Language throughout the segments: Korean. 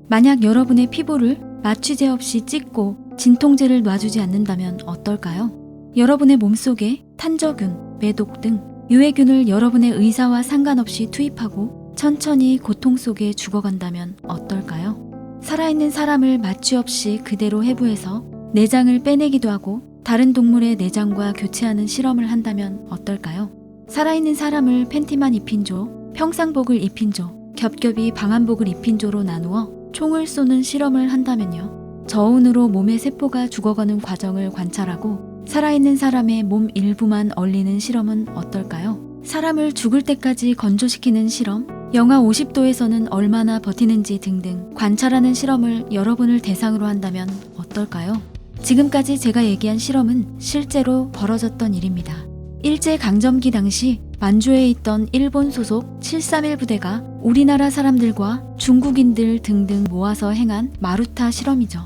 만약 여러분의 피부를 마취제 없이 찢고 진통제를 놔주지 않는다면 어떨까요? 여러분의 몸속에 탄저균, 매독 등 유해균을 여러분의 의사와 상관없이 투입하고 천천히 고통 속에 죽어간다면 어떨까요? 살아있는 사람을 마취 없이 그대로 해부해서 내장을 빼내기도 하고 다른 동물의 내장과 교체하는 실험을 한다면 어떨까요? 살아있는 사람을 팬티만 입힌 조, 평상복을 입힌 조, 겹겹이 방한복을 입힌 조로 나누어 총을 쏘는 실험을 한다면요. 저온으로 몸의 세포가 죽어가는 과정을 관찰하고 살아있는 사람의 몸 일부만 얼리는 실험은 어떨까요? 사람을 죽을 때까지 건조시키는 실험, 영하 50도에서는 얼마나 버티는지 등등 관찰하는 실험을 여러분을 대상으로 한다면 어떨까요? 지금까지 제가 얘기한 실험은 실제로 벌어졌던 일입니다. 일제강점기 당시 만주에 있던 일본 소속 731 부대가 우리나라 사람들과 중국인들 등등 모아서 행한 마루타 실험이죠.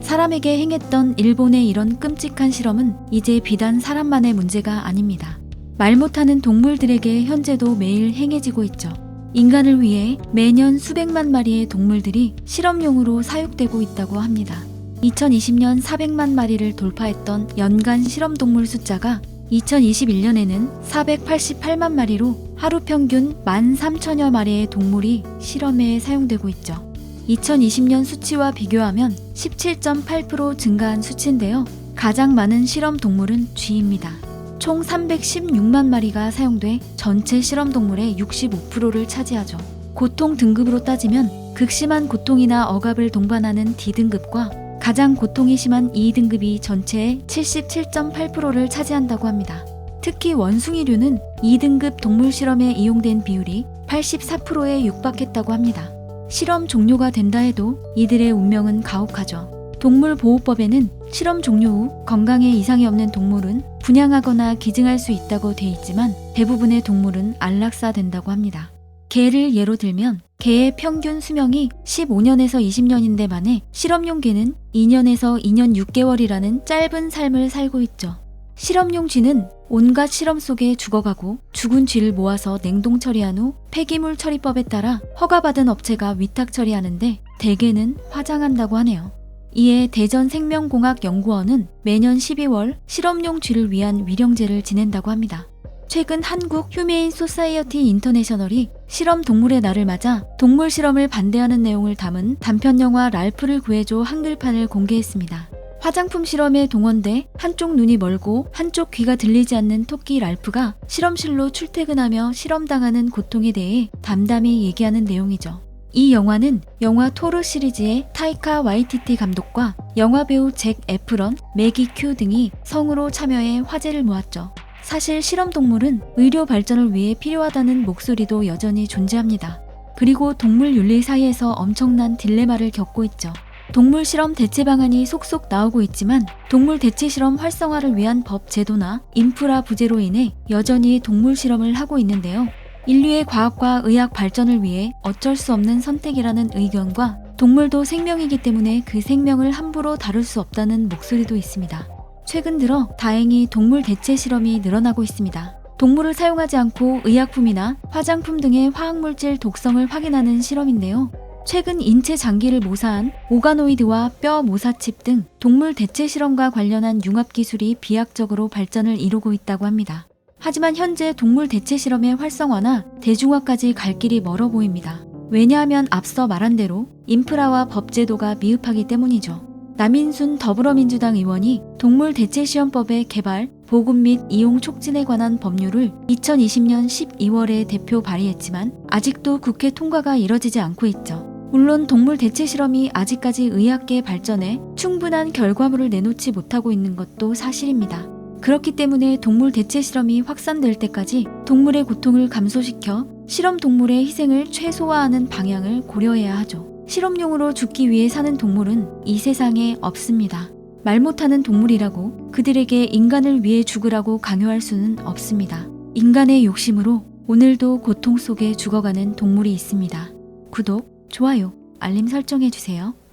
사람에게 행했던 일본의 이런 끔찍한 실험은 이제 비단 사람만의 문제가 아닙니다. 말 못하는 동물들에게 현재도 매일 행해지고 있죠. 인간을 위해 매년 수백만 마리의 동물들이 실험용으로 사육되고 있다고 합니다. 2020년 400만 마리를 돌파했던 연간 실험동물 숫자가 2021년에는 488만 마리로 하루 평균 13,000여 마리의 동물이 실험에 사용되고 있죠. 2020년 수치와 비교하면 17.8% 증가한 수치인데요. 가장 많은 실험 동물은 쥐입니다. 총 316만 마리가 사용돼 전체 실험 동물의 65%를 차지하죠. 고통 등급으로 따지면 극심한 고통이나 억압을 동반하는 D등급과 가장 고통이 심한 2등급이 전체의 77.8%를 차지한다고 합니다. 특히 원숭이류는 2등급 동물 실험에 이용된 비율이 84%에 육박했다고 합니다. 실험 종료가 된다 해도 이들의 운명은 가혹하죠. 동물보호법에는 실험 종료 후 건강에 이상이 없는 동물은 분양하거나 기증할 수 있다고 돼 있지만 대부분의 동물은 안락사된다고 합니다. 개를 예로 들면 개의 평균 수명이 15년에서 20년인데 반해 실험용 개는 2년에서 2년 6개월이라는 짧은 삶을 살고 있죠. 실험용 쥐는 온갖 실험 속에 죽어가고 죽은 쥐를 모아서 냉동 처리한 후 폐기물 처리법에 따라 허가받은 업체가 위탁 처리하는데 대개는 화장한다고 하네요. 이에 대전생명공학연구원은 매년 12월 실험용 쥐를 위한 위령제를 지낸다고 합니다. 최근 한국 휴메인 소사이어티 인터내셔널이 실험 동물의 날을 맞아 동물 실험을 반대하는 내용을 담은 단편영화 랄프를 구해줘 한글판을 공개했습니다. 화장품 실험에 동원돼 한쪽 눈이 멀고 한쪽 귀가 들리지 않는 토끼 랄프가 실험실로 출퇴근하며 실험당하는 고통에 대해 담담히 얘기하는 내용이죠. 이 영화는 영화 토르 시리즈의 타이카 와이티티 감독과 영화배우 잭 에프런, 매기 큐 등이 성우로 참여해 화제를 모았죠. 사실 실험동물은 의료 발전을 위해 필요하다는 목소리도 여전히 존재합니다. 그리고 동물 윤리 사이에서 엄청난 딜레마를 겪고 있죠. 동물 실험 대체 방안이 속속 나오고 있지만 동물 대체 실험 활성화를 위한 법 제도나 인프라 부재로 인해 여전히 동물 실험을 하고 있는데요. 인류의 과학과 의학 발전을 위해 어쩔 수 없는 선택이라는 의견과 동물도 생명이기 때문에 그 생명을 함부로 다룰 수 없다는 목소리도 있습니다. 최근 들어 다행히 동물 대체 실험이 늘어나고 있습니다. 동물을 사용하지 않고 의약품이나 화장품 등의 화학물질 독성을 확인하는 실험인데요. 최근 인체 장기를 모사한 오가노이드와 뼈 모사칩 등 동물 대체 실험과 관련한 융합 기술이 비약적으로 발전을 이루고 있다고 합니다. 하지만 현재 동물 대체 실험의 활성화나 대중화까지 갈 길이 멀어 보입니다. 왜냐하면 앞서 말한 대로 인프라와 법 제도가 미흡하기 때문이죠. 남인순 더불어민주당 의원이 동물 대체 시험법의 개발, 보급 및 이용 촉진에 관한 법률을 2020년 12월에 대표 발의했지만 아직도 국회 통과가 이뤄지지 않고 있죠. 물론 동물 대체 실험이 아직까지 의학계 발전에 충분한 결과물을 내놓지 못하고 있는 것도 사실입니다. 그렇기 때문에 동물 대체 실험이 확산될 때까지 동물의 고통을 감소시켜 실험 동물의 희생을 최소화하는 방향을 고려해야 하죠. 실험용으로 죽기 위해 사는 동물은 이 세상에 없습니다. 말 못하는 동물이라고 그들에게 인간을 위해 죽으라고 강요할 수는 없습니다. 인간의 욕심으로 오늘도 고통 속에 죽어가는 동물이 있습니다. 구독, 좋아요, 알림 설정해주세요.